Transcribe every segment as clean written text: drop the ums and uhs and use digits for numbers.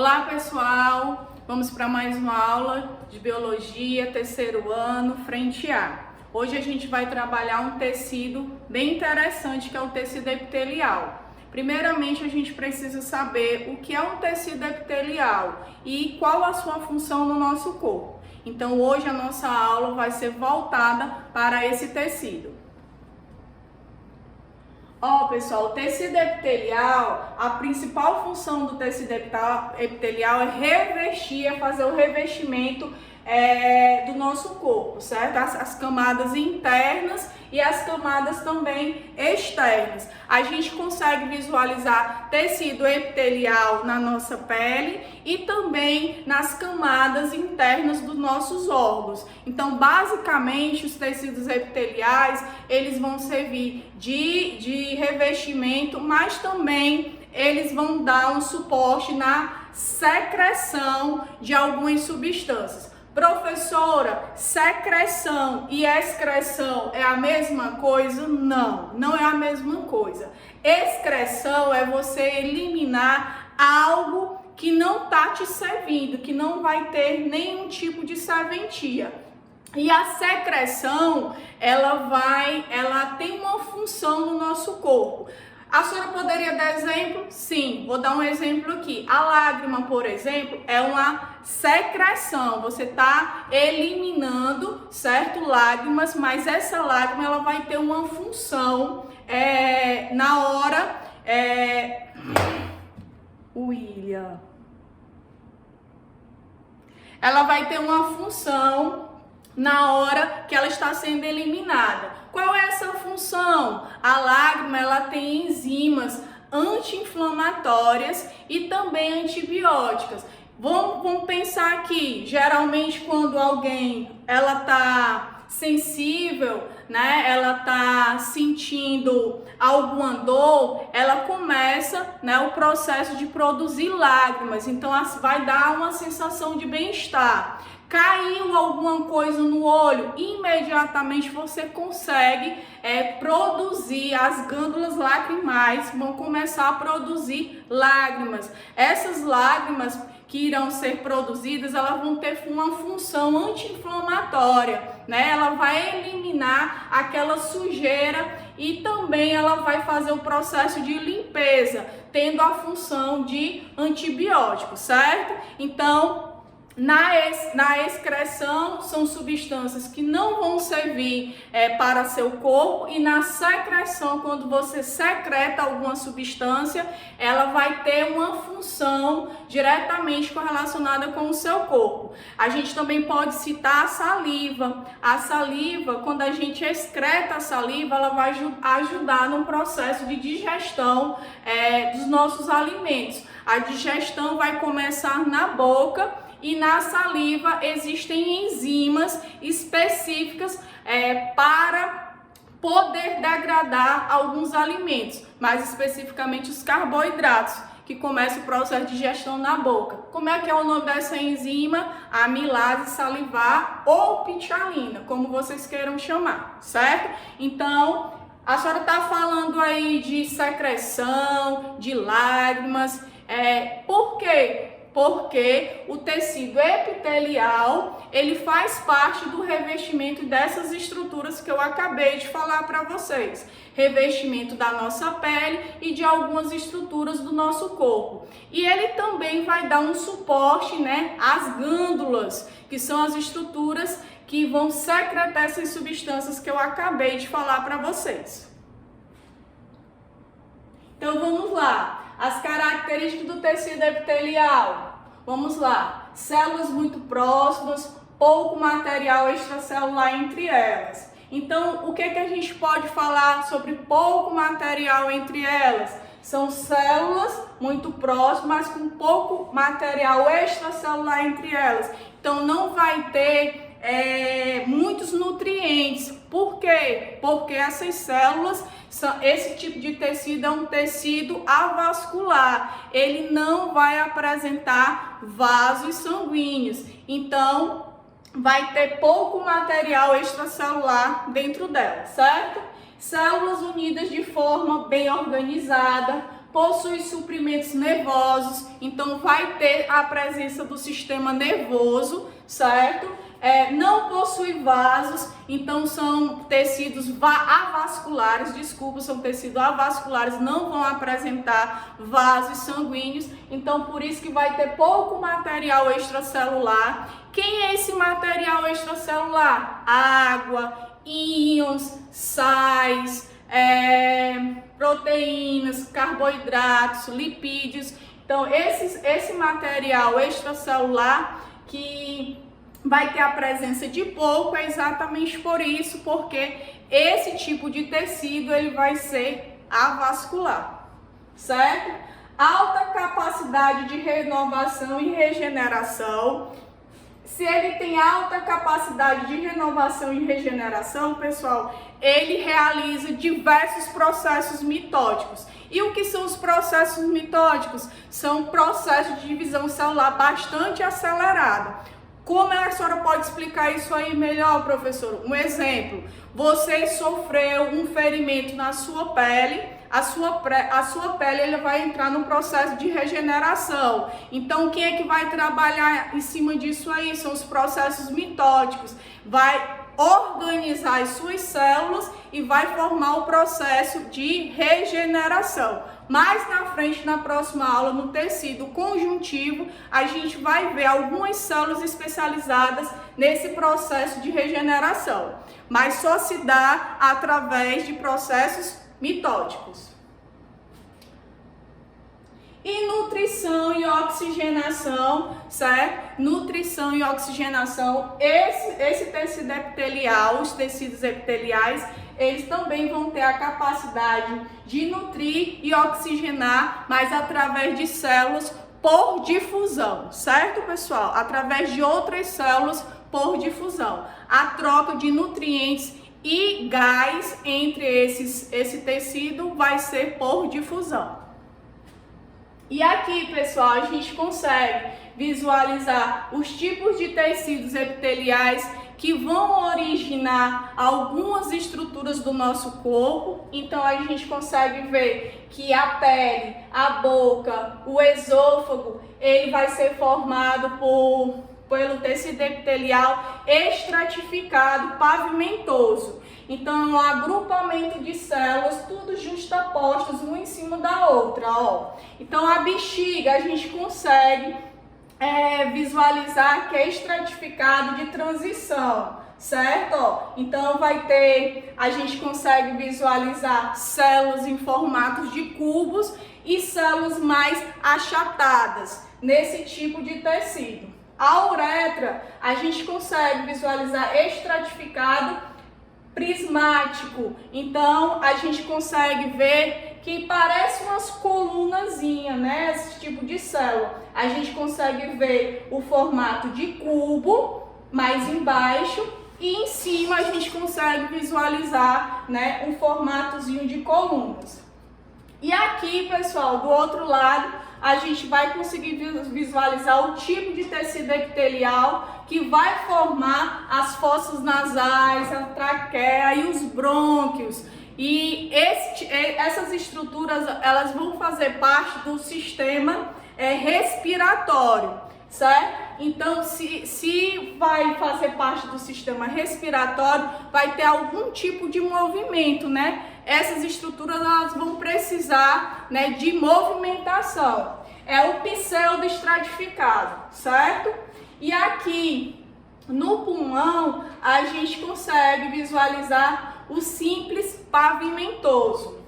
Olá pessoal, vamos para mais uma aula de Biologia, terceiro ano, frente A. Hoje a gente vai trabalhar um tecido bem interessante que é o tecido epitelial. Primeiramente a gente precisa saber o que é um tecido epitelial e qual a sua função no nosso corpo. Então hoje a nossa aula vai ser voltada para esse tecido. Pessoal, o tecido epitelial, a principal função do tecido epitelial é revestir, é fazer o revestimento do nosso corpo, certo? As camadas internas e as camadas também externas. A gente consegue visualizar tecido epitelial na nossa pele e também nas camadas internas dos nossos órgãos. Então, basicamente, os tecidos epiteliais, eles vão servir de revestimento, mas também eles vão dar um suporte na secreção de algumas substâncias. Professora, secreção e excreção é a mesma coisa? Não, não é a mesma coisa. Excreção é você eliminar algo que não está te servindo, que não vai ter nenhum tipo de serventia. E a secreção, ela tem uma função no nosso corpo. A senhora poderia dar exemplo? Sim, vou dar um exemplo aqui. A lágrima, por exemplo, é uma secreção. Você está eliminando, certo, lágrimas, mas essa lágrima ela vai ter uma função na hora... William. Ela vai ter uma função na hora que ela está sendo eliminada. Qual é essa função? A lágrima ela tem enzimas anti-inflamatórias e também antibióticas. Vamos pensar aqui, geralmente quando ela está sensível, né, ela está sentindo alguma dor, ela começa, né, o processo de produzir lágrimas, então vai dar uma sensação de bem-estar. Caiu alguma coisa no olho, imediatamente você consegue produzir, as glândulas lacrimais vão começar a produzir lágrimas. Essas lágrimas que irão ser produzidas, elas vão ter uma função anti-inflamatória, né? Ela vai eliminar aquela sujeira e também ela vai fazer o processo de limpeza, tendo a função de antibiótico, certo? Então, na excreção são substâncias que não vão servir para seu corpo, e na secreção, quando você secreta alguma substância, ela vai ter uma função diretamente correlacionada com o seu corpo. A gente também pode citar a saliva. A saliva, quando a gente excreta a saliva, ela vai ajudar no processo de digestão dos nossos alimentos. A digestão vai começar na boca, e na saliva existem enzimas específicas para poder degradar alguns alimentos, mais especificamente os carboidratos, que começa o processo de digestão na boca. Como é que é o nome dessa enzima? Amilase salivar ou pitialina, como vocês queiram chamar, certo? Então, a senhora está falando aí de secreção, de lágrimas, por quê? Porque o tecido epitelial, ele faz parte do revestimento dessas estruturas que eu acabei de falar para vocês. Revestimento da nossa pele e de algumas estruturas do nosso corpo. E ele também vai dar um suporte, né, às glândulas, que são as estruturas que vão secretar essas substâncias que eu acabei de falar para vocês. Então vamos lá. As características do tecido epitelial. Vamos lá. Células muito próximas, pouco material extracelular entre elas. Então, o que a gente pode falar sobre pouco material entre elas? São células muito próximas, com pouco material extracelular entre elas. Então, não vai ter muitos nutrientes. Por quê? Porque essas células, esse tipo de tecido é um tecido avascular. Ele não vai apresentar vasos sanguíneos. Então, vai ter pouco material extracelular dentro dela, certo? Células unidas de forma bem organizada, possui suprimentos nervosos, então vai ter a presença do sistema nervoso, certo? Não possui vasos, então são tecidos avasculares, desculpa, são tecidos avasculares, não vão apresentar vasos sanguíneos, então por isso que vai ter pouco material extracelular. Quem é esse material extracelular? Água, íons, sais, proteínas, carboidratos, lipídios. Então esse material extracelular que vai ter a presença de pouco é exatamente por isso, porque esse tipo de tecido ele vai ser avascular, certo? Alta capacidade de renovação e regeneração. Se ele tem alta capacidade de renovação e regeneração, pessoal, ele realiza diversos processos mitóticos. E o que são os processos mitóticos? São processos de divisão celular bastante acelerada. Como a senhora pode explicar isso aí melhor, professor? Um exemplo, você sofreu um ferimento na sua pele, a sua pele ele vai entrar no processo de regeneração. Então, quem é que vai trabalhar em cima disso aí? São os processos mitóticos. Vai organizar as suas células e vai formar o processo de regeneração. Mais na frente, na próxima aula, no tecido conjuntivo, a gente vai ver algumas células especializadas nesse processo de regeneração, mas só se dá através de processos mitóticos. E nutrição e oxigenação, certo? Nutrição e oxigenação, esse tecido epitelial, os tecidos epiteliais, eles também vão ter a capacidade de nutrir e oxigenar, mas através de células por difusão, certo, pessoal? Através de outras células por difusão. A troca de nutrientes e gás entre esse tecido vai ser por difusão. E aqui, pessoal, a gente consegue visualizar os tipos de tecidos epiteliais que vão originar algumas estruturas do nosso corpo. Então, a gente consegue ver que a pele, a boca, o esôfago, ele vai ser formado pelo tecido epitelial estratificado, pavimentoso. Então, um agrupamento de células, tudo justapostas, uma em cima da outra, ó. Então, a bexiga, a gente consegue visualizar que é estratificado de transição, certo? Ó, então, a gente consegue visualizar células em formatos de cubos e células mais achatadas nesse tipo de tecido. A uretra, a gente consegue visualizar estratificado prismático, então a gente consegue ver que parece umas colunazinhas, né? Esse tipo de célula. A gente consegue ver o formato de cubo mais embaixo e em cima a gente consegue visualizar, né, um formatozinho de colunas. E aqui, pessoal, do outro lado, a gente vai conseguir visualizar o tipo de tecido epitelial que vai formar as fossas nasais, a traqueia e os brônquios. E essas estruturas, elas vão fazer parte do sistema respiratório, certo? Então, se vai fazer parte do sistema respiratório, vai ter algum tipo de movimento, né? Essas estruturas, elas vão precisar, né, de movimentação. É o pseudoestratificado, certo? E aqui, no pulmão, a gente consegue visualizar o simples pavimentoso.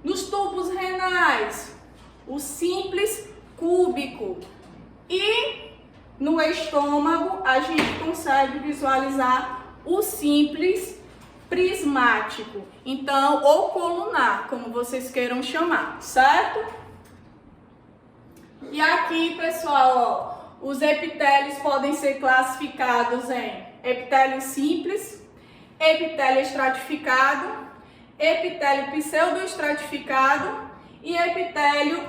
Nos tubos renais, o simples cúbico. E no estômago, a gente consegue visualizar o simples prismático. Então, ou colunar, como vocês queiram chamar, certo? E aqui, pessoal, ó, os epitélios podem ser classificados em epitélio simples, epitélio estratificado, epitélio pseudoestratificado e epitélio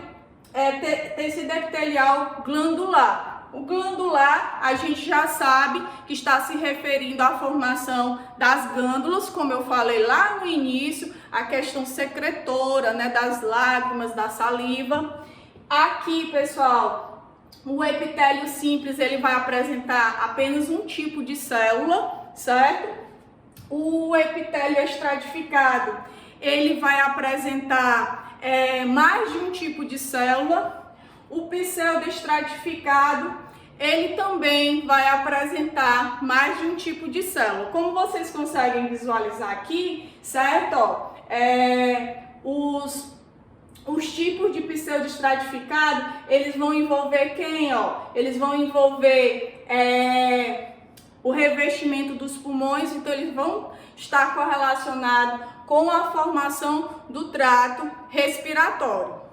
tecido epitelial glandular. O glandular, a gente já sabe que está se referindo à formação das glândulas, como eu falei lá no início, a questão secretora, né, das lágrimas, da saliva. Aqui, pessoal, o epitélio simples, ele vai apresentar apenas um tipo de célula, certo? O epitélio estratificado, ele vai apresentar mais de um tipo de célula. O pseudoestratificado, ele também vai apresentar mais de um tipo de célula. Como vocês conseguem visualizar aqui, certo? Ó, os tipos de pseudoestratificado, eles vão envolver quem? Ó? Eles vão envolver o revestimento dos pulmões, então eles vão estar correlacionados com a formação do trato respiratório.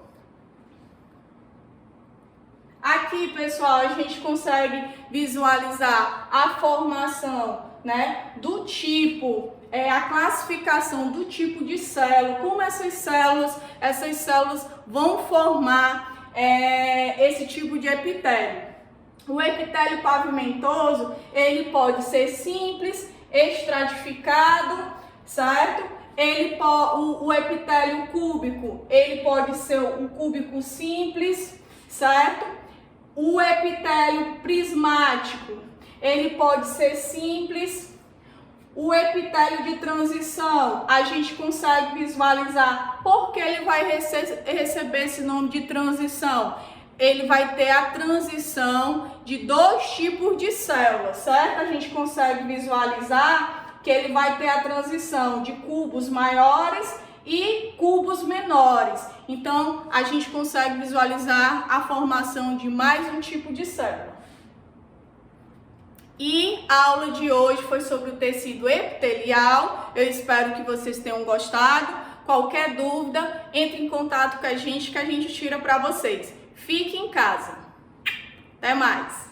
Aqui, pessoal, a gente consegue visualizar a formação, né, do tipo, a classificação do tipo de célula, como essas células vão formar esse tipo de epitélio. O epitélio pavimentoso, ele pode ser simples, estratificado, certo? O epitélio cúbico, ele pode ser um cúbico simples, certo? O epitélio prismático, ele pode ser simples. O epitélio de transição, a gente consegue visualizar porque ele vai receber esse nome de transição. Ele vai ter a transição de dois tipos de células, certo? A gente consegue visualizar que ele vai ter a transição de cubos maiores e cubos menores. Então, a gente consegue visualizar a formação de mais um tipo de célula. E a aula de hoje foi sobre o tecido epitelial. Eu espero que vocês tenham gostado. Qualquer dúvida, entre em contato com a gente que a gente tira para vocês. Fique em casa. Até mais!